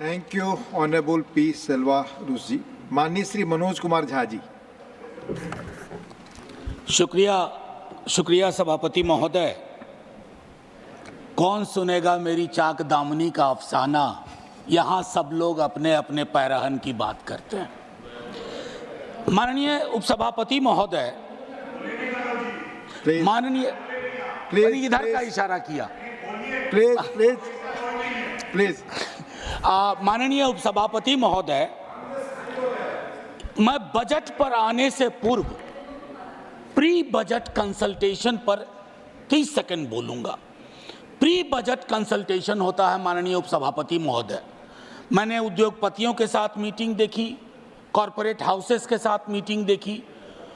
Thank you honourable P Selva रूस जी। माननीय श्री मनोज कुमार झा जी। शुक्रिया सभापति महोदय। कौन सुनेगा मेरी चाक दामनी का अफसाना, यहाँ सब लोग अपने अपने पैरहन की बात करते हैं। माननीय उपसभापति महोदय, माननीय इधर का इशारा किया। प्लीज। माननीय उपसभापति महोदय, मैं बजट पर आने से पूर्व प्री बजट कंसल्टेशन पर 30 सेकंड बोलूंगा। प्री बजट कंसल्टेशन होता है माननीय उपसभापति महोदय। मैंने उद्योगपतियों के साथ मीटिंग देखी, कॉरपोरेट हाउसेस के साथ मीटिंग देखी,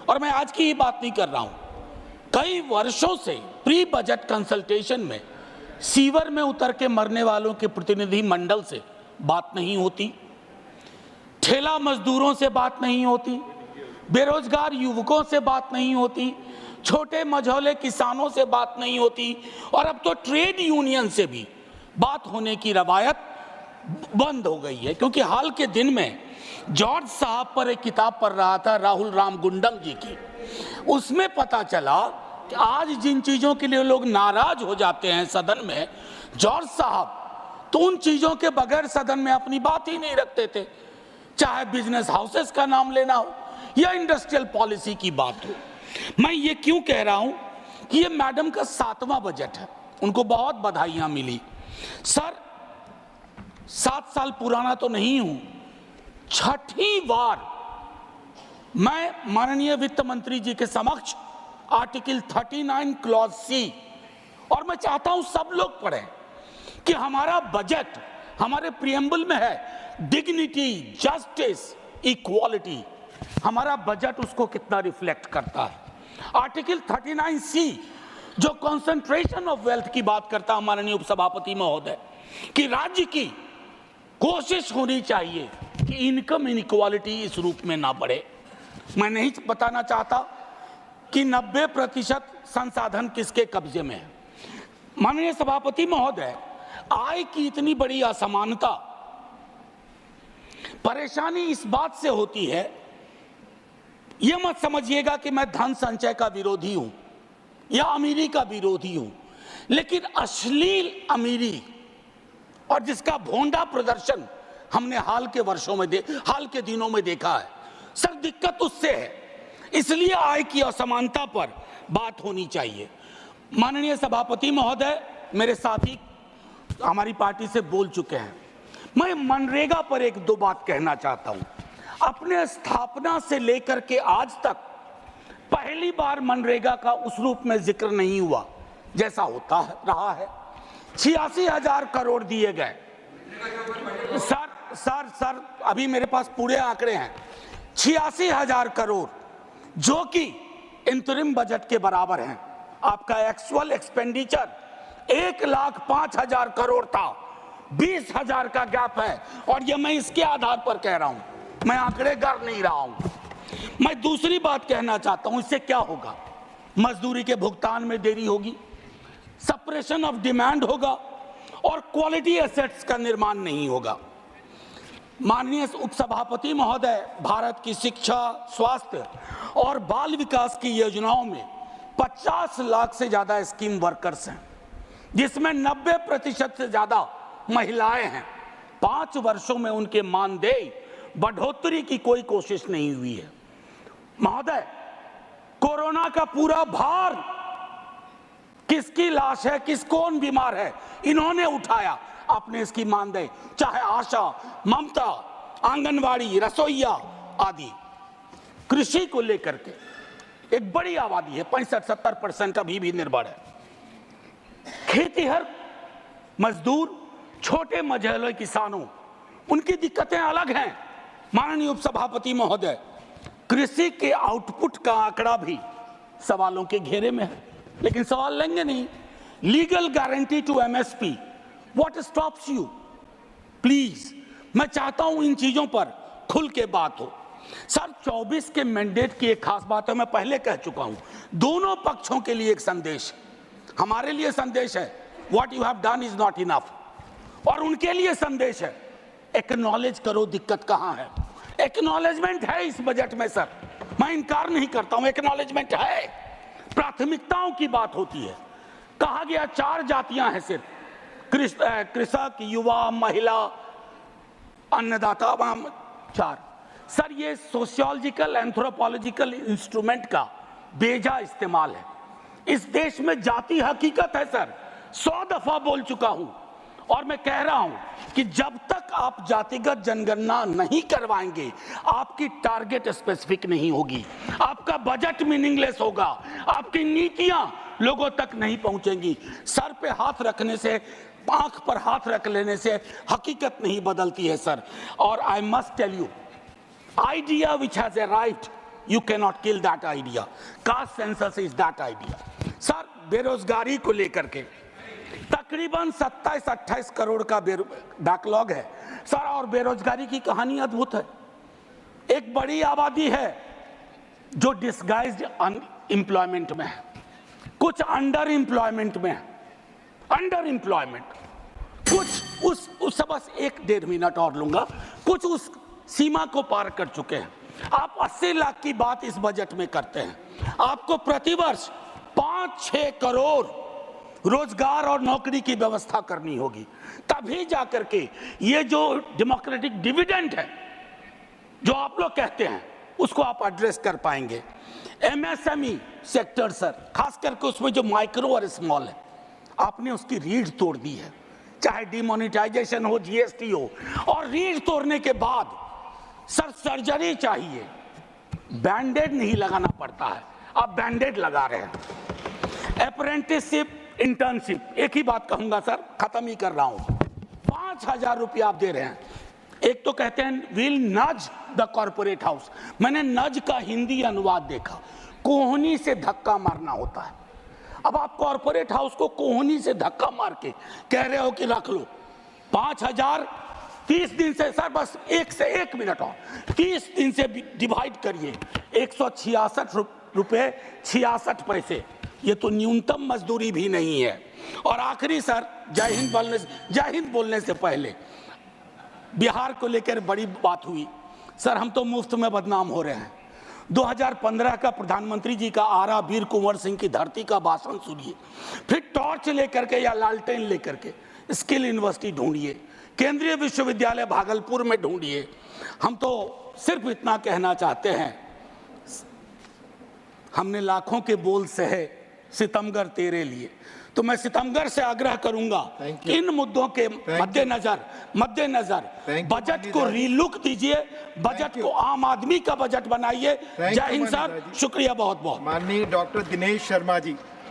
और मैं आज की ही बात नहीं कर रहा हूं। कई वर्षों से प्री बजट कंसल्टेशन में सीवर में उतर के मरने वालों के प्रतिनिधि मंडल से बात नहीं होती, ठेला मजदूरों से बात नहीं होती, बेरोजगार युवकों से बात नहीं होती, छोटे मझौले किसानों से बात नहीं होती, और अब तो ट्रेड यूनियन से भी बात होने की रवायत बंद हो गई है। क्योंकि हाल के दिन में जॉर्ज साहब पर एक किताब पढ़ रहा था, राहुल राम गुंडम जी की। उसमें पता चला कि आज जिन चीजों के लिए लोग नाराज हो जाते हैं सदन में, जॉर्ज साहब तो उन चीजों के बगैर सदन में अपनी बात ही नहीं रखते थे। चाहे बिजनेस हाउसेस का नाम लेना हो या इंडस्ट्रियल पॉलिसी की बात हो। मैं ये क्यों कह रहा हूं कि ये मैडम का 7वां बजट है, उनको बहुत बधाइयां मिली। सर, 7 साल पुराना तो नहीं हूं, 6ठी बार मैं माननीय वित्त मंत्री जी के समक्ष आर्टिकल 39 क्लॉज सी, और मैं चाहता हूं सब लोग पढ़ें कि हमारा बजट हमारे प्रियम्बल में है डिग्निटी, जस्टिस, इक्वालिटी। हमारा बजट उसको कितना रिफ्लेक्ट करता है। आर्टिकल 39 सी जो कंसंट्रेशन ऑफ वेल्थ की बात करता है माननीय उपसभापति महोदय, कि राज्य की कोशिश होनी चाहिए कि इनकम इनइक्वालिटी इस रूप में ना बढ़े। मैं नहीं बताना चाहता कि 90% संसाधन किसके कब्जे में है। माननीय सभापति महोदय, आय की इतनी बड़ी असमानता, परेशानी इस बात से होती है, यह मत समझिएगा कि मैं धन संचय का विरोधी हूं या अमीरी का विरोधी हूं, लेकिन अश्लील अमीरी और जिसका भोंडा प्रदर्शन हमने हाल के दिनों में देखा है। सर, दिक्कत उससे है, इसलिए आय की असमानता पर बात होनी चाहिए। माननीय सभापति महोदय, मेरे साथी हमारी पार्टी से बोल चुके हैं। मैं मनरेगा पर 1-2 बात कहना चाहता हूं। अपने स्थापना से लेकर के आज तक पहली बार मनरेगा का उस रूप में जिक्र नहीं हुआ जैसा होता रहा है। 86,000 करोड़ दिए गए। सर, अभी मेरे पास पूरे आंकड़े हैं। 86,000 करोड़ जो कि इंतरिम बजट के बराबर हैं। आपका एक्चुअल एक्सपेंडिचर 1,05,000 करोड़ था, 20,000 का गैप है, और ये मैं इसके आधार पर कह रहा हूं, मैं आंकड़े कर नहीं रहा हूं। मैं दूसरी बात कहना चाहता हूं, इससे क्या होगा? मजदूरी के भुगतान में देरी होगी, सप्रेशन ऑफ डिमांड होगा, और क्वालिटी एसेट्स का निर्माण नहीं होगा। माननीय उपसभापति महोदय, भारत की शिक्षा, स्वास्थ्य और बाल विकास की योजनाओं में 50 लाख से ज्यादा स्कीम वर्कर्स हैं, जिसमें 90% से ज्यादा महिलाएं हैं। 5 वर्षों में उनके मानदेय बढ़ोतरी की कोई कोशिश नहीं हुई है। महोदय, कोरोना का पूरा भार किसकी लाश है, कौन बीमार है, इन्होंने उठाया। आपने इसकी मानदेय, चाहे आशा, ममता, आंगनवाड़ी, रसोईया आदि, कृषि को लेकर के एक बड़ी आबादी है, 65-70% अभी भी निर्भर है। खेतीहर मजदूर, छोटे मझौले किसानों, उनकी दिक्कतें अलग हैं। माननीय उपसभापति महोदय, कृषि के आउटपुट का आंकड़ा भी सवालों के घेरे में है, लेकिन सवाल लेंगे नहीं। Legal guarantee to MSP, what stops you? Please, मैं चाहता हूं इन चीजों पर खुल के बात हो। सर, 24 के मैंडेट की एक खास बात है, मैं पहले कह चुका हूं, दोनों पक्षों के लिए एक संदेश, हमारे लिए संदेश है what you have done is not enough, और उनके लिए संदेश है एक्नॉलेज करो दिक्कत कहां है। एक्नॉलेजमेंट है इस बजट में सर, मैं इनकार नहीं करता हूं, एक्नॉलेजमेंट है। प्राथमिकताओं की बात होती है। कहा गया 4 जातियां हैं सिर्फ, कृषक, युवा, महिला, अन्नदाता, 4। सर ये सोशियोलॉजिकल एंथ्रोपोलॉजिकल इंस्ट्रूमेंट का बेजा इस्तेमाल है। इस देश में जाति हकीकत है सर, 100 दफा बोल चुका हूं और मैं कह रहा हूं कि जब तक आप जातिगत जनगणना नहीं करवाएंगे, आपकी टारगेट स्पेसिफिक नहीं होगी, आपका बजट मीनिंगलेस होगा, आपकी नीतियां लोगों तक नहीं पहुंचेंगी। सर पे हाथ रखने से, आंख पर हाथ रख लेने से हकीकत नहीं बदलती है सर। और I must tell you, idea which has arrived, you cannot kill that idea. Caste census is that idea. Sir बेरोजगारी को लेकर के तकरीबन 27-28 करोड़ का बैकलॉग है सर, और बेरोजगारी की कहानी अद्भुत है। एक बड़ी आबादी है जो डिस्गाइज्ड अनएम्प्लॉयमेंट में है, कुछ अंडर एम्प्लॉयमेंट में है, अंडर एम्प्लॉयमेंट, कुछ उस बस 1-1.5 मिनट और लूंगा, कुछ उस सीमा को पार कर चुके हैं। आप 80 लाख की बात इस बजट में करते हैं। आपको प्रतिवर्ष 5-6 करोड़ रोजगार और नौकरी की व्यवस्था करनी होगी, तभी जाकर के ये जो डेमोक्रेटिक डिविडेंड है जो आप लोग कहते हैं उसको आप एड्रेस कर पाएंगे। एमएसएमई सेक्टर सर, खास करके उसमें जो माइक्रो और स्मॉल है, आपने उसकी रीढ़ तोड़ दी है, चाहे डिमोनेटाइजेशन हो, जीएसटी हो। और रीढ़ तोड़ने के बाद सर सर्जरी चाहिए, बैंडेड नहीं लगाना पड़ता है, आप बैंडेड लगा रहे हैं। अप्रेंटिसशिप, इंटर्नशिप, एक ही बात कहूंगा सर, खत्म ही कर रहा हूं, 5,000 रुपया आप दे रहे हैं। एक तो कहते हैं विल नज द कॉर्पोरेट हाउस, मैंने नज का हिंदी अनुवाद देखा, कोहनी से धक्का मारना होता है। अब आप कॉर्पोरेट हाउस को कोहनी से धक्का मार के कह रहे हो कि रख लो 5,000, 30 दिन से सर, बस 1 मिनट और 30 दिन से डिवाइड करिए, 166 रुपए 66 पैसे, ये तो न्यूनतम मजदूरी भी नहीं है। और आखिरी सर, जय हिंद बोलने से पहले बिहार को लेकर बड़ी बात हुई सर, हम तो मुफ्त में बदनाम हो रहे हैं। 2015 का प्रधानमंत्री जी का आरा वीर कुंवर सिंह की धरती का भाषण सुनिए, फिर टॉर्च लेकर के या लालटेन लेकर के स्किल यूनिवर्सिटी ढूंढिए, केंद्रीय विश्वविद्यालय भागलपुर में ढूंढिए। हम तो सिर्फ इतना कहना चाहते हैं, हमने लाखों के बोल सहे सितमगर तेरे लिए, तो मैं सितमगर से आग्रह करूंगा इन मुद्दों के मद्देनजर बजट को रीलुक दीजिए, बजट को आम आदमी का बजट बनाइए। जय हिंद सर, शुक्रिया बहुत बहुत। माननीय डॉक्टर दिनेश शर्मा जी।